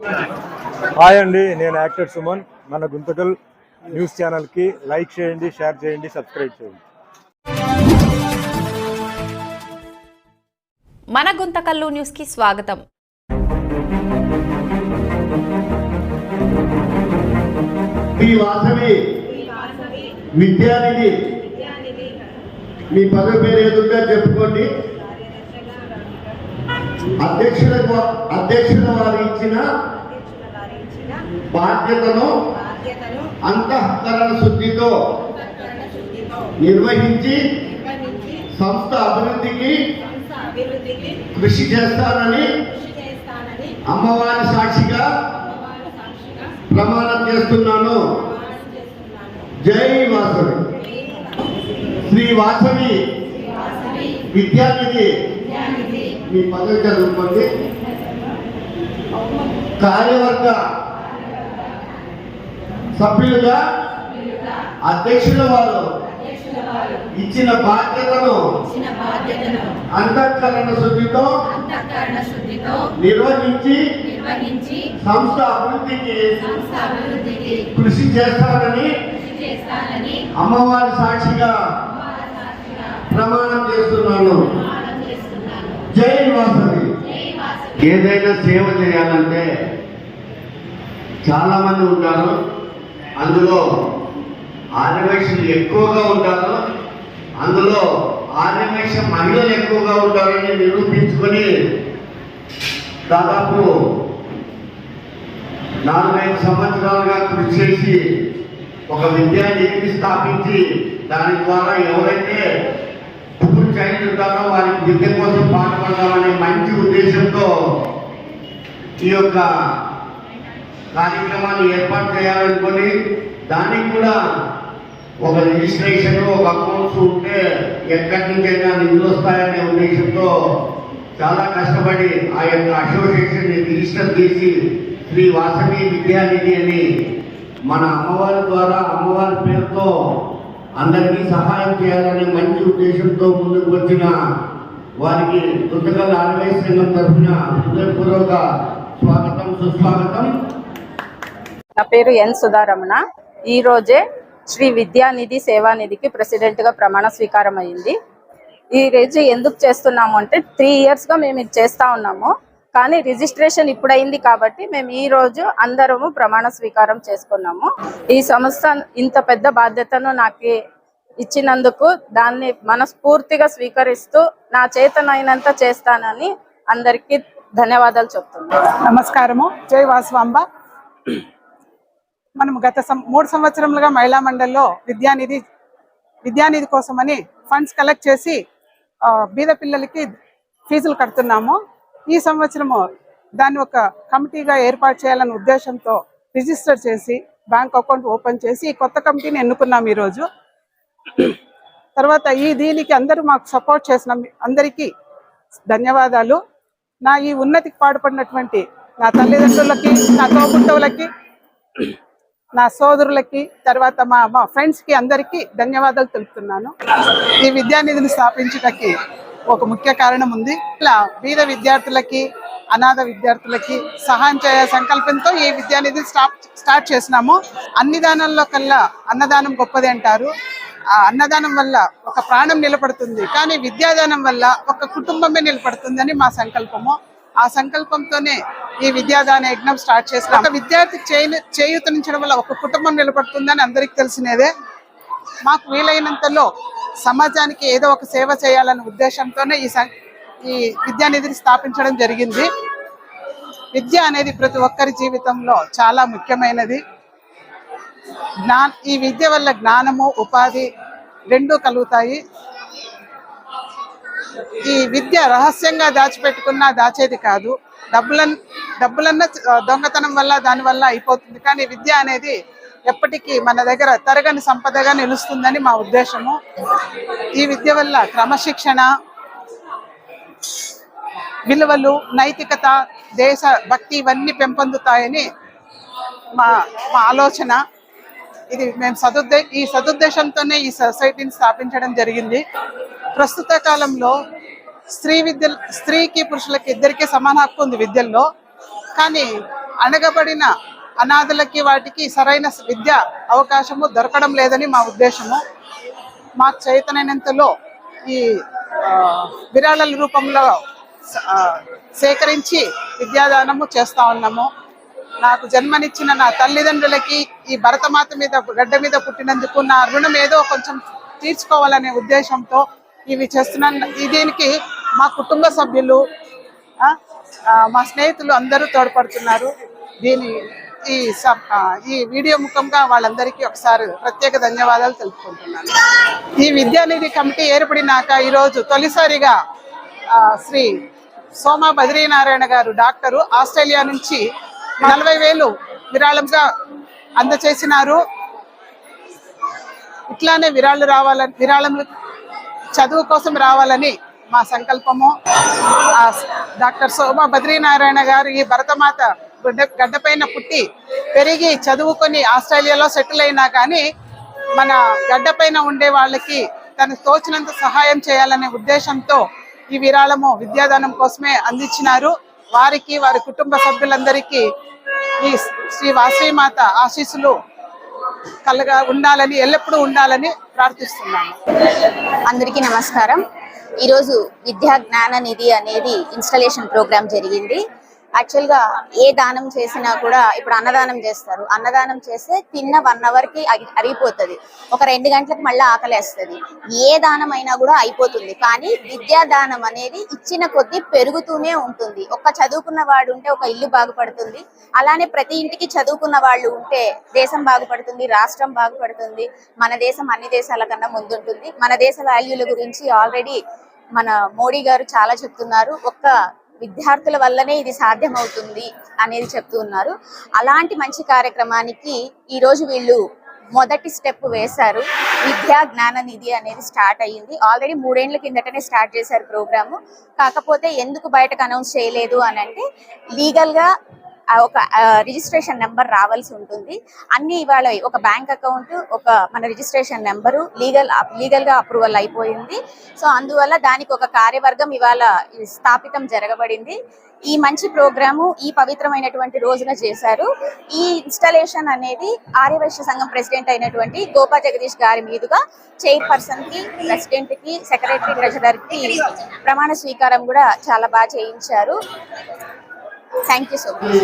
Hi అండి, నేను actor Suman. మన గుంతకల్ న్యూస్ ఛానల్కి లైక్ చేయండి, షేర్ చేయండి, సబ్స్క్రైబ్ చేయండి. మన గుంతకల్లు న్యూస్కి స్వాగతం. విద్యానిధి మీ పదవి పేరు ఏదుందో చెప్పుకోండి. అధ్యక్షుల వారు ఇచ్చిన బాధ్యతను అంతఃకరణ శుద్ధితో నిర్వహించి సంస్థ అభివృద్ధికి కృషి చేస్తానని అమ్మవారి సాక్షిగా ప్రమాణం చేస్తున్నాను. జై వాసవి. శ్రీ వాసవి విద్యానిధి మీ పదవి చదువుకోండి. కార్యవర్గ సభ్యులుగా అధ్యక్షుల వారు ఇచ్చిన బాధ్యతను అంతఃకరణ శుద్ధితో నిర్వహించి సంస్థ అభివృద్ధికి కృషి చేస్తానని అమ్మవారి సాక్షిగా ప్రమాణం చేస్తున్నాను. జై వాసవి. ఏదైనా సేవ చేయాలంటే చాలా మంది ఉంటారు, అందులో ఆర్యవైశ్యులు ఎక్కువగా ఉంటారు, అందులో ఆర్యవైశ్య మహిళలు ఎక్కువగా ఉంటారని నిరూపించుకొని దాదాపు 4-5 సంవత్సరాలుగా కృషి చేసి ఒక విద్యానిధిని స్థాపించి దాని ద్వారా ఎవరైతే పూర్తి చైల్డ్ ఉంటారో వారికి విద్య కోసం పాటుపడదామనే మంచి ఉద్దేశంతో ఈ యొక్క కార్యక్రమాన్ని ఏర్పాటు చేయాలనుకొని దానికి కూడా ఒక రిజిస్ట్రేషన్, ఒక అకౌంట్స్ ఉంటే ఎక్కడి నుంచైనా నిధులు వస్తాయనే ఉద్దేశంతో చాలా కష్టపడి ఆ యొక్క అసోసియేషన్ రిజిస్టర్ చేసి శ్రీ వాసవి విద్యానిధి అని మన అమ్మవారి ద్వారా అమ్మవారి పేరుతో అందరికీ సహాయం చేయాలనే మంచి ఉద్దేశంతో ముందుకు వచ్చిన వారికి గుంతకల్ ఆర్యవైశ్య సంఘం తరఫున హృదయపూర్వక స్వాగతం, సుస్వాగతం. నా పేరు ఎన్ సుధారమణ. ఈ రోజే శ్రీ విద్యానిధి సేవానిధికి ప్రెసిడెంట్గా ప్రమాణ స్వీకారం అయింది. ఈ రోజు ఎందుకు చేస్తున్నాము అంటే 3 ఇయర్స్గా మేము ఇది చేస్తూ ఉన్నాము, కానీ రిజిస్ట్రేషన్ ఇప్పుడు అయింది కాబట్టి మేము ఈ రోజు అందరము ప్రమాణ స్వీకారం చేసుకున్నాము. ఈ సంస్థ ఇంత పెద్ద బాధ్యతను నాకు ఇచ్చినందుకు దాన్ని మనస్ఫూర్తిగా స్వీకరిస్తూ నా చేతనైనంత చేస్తానని అందరికీ ధన్యవాదాలు చెప్తున్నాను. నమస్కారము. జై వాసవాంబ. మనం గత 3 సంవత్సరములుగా మహిళా మండలిలో విద్యానిధి కోసమని ఫండ్స్ కలెక్ట్ చేసి బీద పిల్లలకి ఫీజులు కడుతున్నాము. ఈ సంవత్సరము దాన్ని ఒక కమిటీగా ఏర్పాటు చేయాలనే ఉద్దేశంతో రిజిస్టర్ చేసి బ్యాంక్ అకౌంట్ ఓపెన్ చేసి ఈ కొత్త కమిటీని ఎన్నుకున్నాం ఈరోజు. తర్వాత దీనికి అందరూ మాకు సపోర్ట్ చేసిన అందరికీ ధన్యవాదాలు. నా ఈ ఉన్నతికి పాటుపడినటువంటి నా తల్లిదండ్రులకి, నా తోబుట్టువులకి, నా సోదరులకి, తర్వాత మా ఫ్రెండ్స్కి అందరికీ ధన్యవాదాలు తెలుపుతున్నాను. ఈ విద్యానిధిని స్థాపించడానికి ఒక ముఖ్య కారణం ఉంది. ఇలా బీద విద్యార్థులకి, అనాథ విద్యార్థులకి సహాయం చేయ సంకల్పంతో ఈ విద్యానిధిని స్టార్ట్ చేసినాము. అన్ని దానాల్లో కల్లా అన్నదానం గొప్పది అంటారు. ఆ అన్నదానం వల్ల ఒక ప్రాణం నిలబడుతుంది, కానీ విద్యాదానం వల్ల ఒక కుటుంబమే నిలబడుతుందని మా సంకల్పము. ఆ సంకల్పంతోనే ఈ విద్యాదాన యజ్ఞం స్టార్ట్ చేసిన. ఒక విద్యార్థి చేయూతనించడం వల్ల ఒక కుటుంబం నిలబడుతుందని అందరికీ తెలిసినదే. మాకు వీలైనంతలో సమాజానికి ఏదో ఒక సేవ చేయాలనే ఉద్దేశంతోనే ఈ విద్యానిధిని స్థాపించడం జరిగింది. విద్య అనేది ప్రతి ఒక్కరి జీవితంలో చాలా ముఖ్యమైనది. ఈ విద్య వల్ల జ్ఞానము, ఉపాధి రెండూ కలుగుతాయి. ఈ విద్య రహస్యంగా దాచిపెట్టుకున్నా దాచేది కాదు. డబ్బులన్న దొంగతనం వల్ల దాని వల్ల అయిపోతుంది, కానీ విద్య అనేది ఎప్పటికీ మన దగ్గర తరగని సంపదగా నిలుస్తుందని మా ఉద్దేశము. ఈ విద్య వల్ల క్రమశిక్షణ, విలువలు, నైతికత, దేశ భక్తి ఇవన్నీ పెంపొందుతాయని మా ఆలోచన. ఇది మేము ఈ సదుద్దేశంతోనే ఈ సొసైటీని స్థాపించడం జరిగింది. ప్రస్తుత కాలంలో స్త్రీకి పురుషులకి ఇద్దరికీ సమాన హక్కు ఉంది విద్యల్లో, కానీ అణగబడిన అనాథలకి వాటికి సరైన విద్య అవకాశము దొరకడం లేదని మా ఉద్దేశము. మాకు చేతనైనంతలో ఈ విరాళాల రూపంలో సేకరించి విద్యాదానము చేస్తా ఉన్నాము. నాకు జన్మనిచ్చిన నా తల్లిదండ్రులకి ఈ భరతమాత మీద గడ్డ మీద పుట్టినందుకు నా రుణం ఏదో కొంచెం తీర్చుకోవాలనే ఉద్దేశంతో ఇవి చేస్తున్నాను. దీనికి మా కుటుంబ సభ్యులు మా స్నేహితులు అందరూ తోడ్పడుతున్నారు. ఈ వీడియో ముఖంగా వాళ్ళందరికీ ఒకసారి ప్రత్యేక ధన్యవాదాలు తెలుపుకుంటున్నాను. ఈ విద్యానిధి కమిటీ ఏర్పడినాక ఈరోజు తొలిసారిగా శ్రీ సోమా బద్రీనారాయణ గారు డాక్టరు ఆస్ట్రేలియా నుంచి 40,000 విరాళంగా అందచేసినారు. ఇట్లానే విరాళములు చదువు కోసం రావాలని మా సంకల్పము. డాక్టర్ సోమా బద్రీనారాయణ గారు ఈ భరతమాత గడ్డపైన పుట్టి పెరిగి చదువుకొని ఆస్ట్రేలియాలో సెటిల్ అయినా కానీ మన గడ్డపైన ఉండే వాళ్ళకి తను తోచినంత సహాయం చేయాలనే ఉద్దేశంతో ఈ విరాళము విద్యాదానం కోసమే అందించినారు. వారికి వారి కుటుంబ సభ్యులందరికీ ఈ శ్రీ వాసవిమాత ఆశీస్సులు కలగా ఉండాలని ఎల్లప్పుడూ ఉండాలని ప్రార్థిస్తున్నాను. అందరికీ నమస్కారం. ఈరోజు విద్యా జ్ఞాన నిధి అనేది ఇన్స్టాలేషన్ ప్రోగ్రామ్ జరిగింది. యాక్చువల్గా ఏ దానం చేసినా కూడా ఇప్పుడు అన్నదానం చేస్తారు. అన్నదానం చేస్తే తిన్న 1 అవర్కి అరిగిపోతుంది. ఒక 2 గంటలకు మళ్ళీ ఆకలేస్తుంది. ఏ దానం అయినా కూడా అయిపోతుంది. కానీ విద్యాదానం అనేది ఇచ్చిన కొద్దీ పెరుగుతూనే ఉంటుంది. ఒక చదువుకున్న వాడు ఉంటే ఒక ఇల్లు బాగుపడుతుంది. అలానే ప్రతి ఇంటికి చదువుకున్న వాళ్ళు ఉంటే దేశం బాగుపడుతుంది, రాష్ట్రం బాగుపడుతుంది. మన దేశం అన్ని దేశాల కన్నా ముందుంటుంది. మన దేశ వాల్యూల గురించి ఆల్రెడీ మన మోడీ గారు చాలా చెప్తున్నారు. ఒక్క విద్యార్థుల వల్లనే ఇది సాధ్యమవుతుంది అనేది చెప్తూ ఉన్నారు. అలాంటి మంచి కార్యక్రమానికి ఈరోజు వీళ్ళు మొదటి స్టెప్ వేశారు. విద్యా జ్ఞాన నిధి అనేది స్టార్ట్ అయ్యింది. ఆల్రెడీ 3 ఏళ్ల కిందటనే స్టార్ట్ చేశారు ప్రోగ్రాము. కాకపోతే ఎందుకు బయటకు అనౌన్స్ చేయలేదు అని అంటే లీగల్గా ఒక రిజిస్ట్రేషన్ నెంబర్ రావాల్సి ఉంటుంది. అన్ని ఇవాళ ఒక బ్యాంక్ అకౌంట్, ఒక మన రిజిస్ట్రేషన్ నెంబరు లీగల్గా అప్రూవల్ అయిపోయింది. సో అందువల్ల దానికి ఒక కార్యవర్గం ఇవాళ స్థాపితం జరగబడింది. ఈ మంచి ప్రోగ్రాము ఈ పవిత్రమైనటువంటి రోజున చేశారు. ఈ ఇన్స్టాలేషన్ అనేది ఆర్యవైశ్య సంఘం ప్రెసిడెంట్ అయినటువంటి గోపా జగదీష్ గారి మీదుగా చైర్పర్సన్ కి, ప్రెసిడెంట్ కి, సెక్రటరీ, ట్రెజరర్ కి ప్రమాణ స్వీకారం కూడా చాలా బాగా చేయించారు. Thank you so much.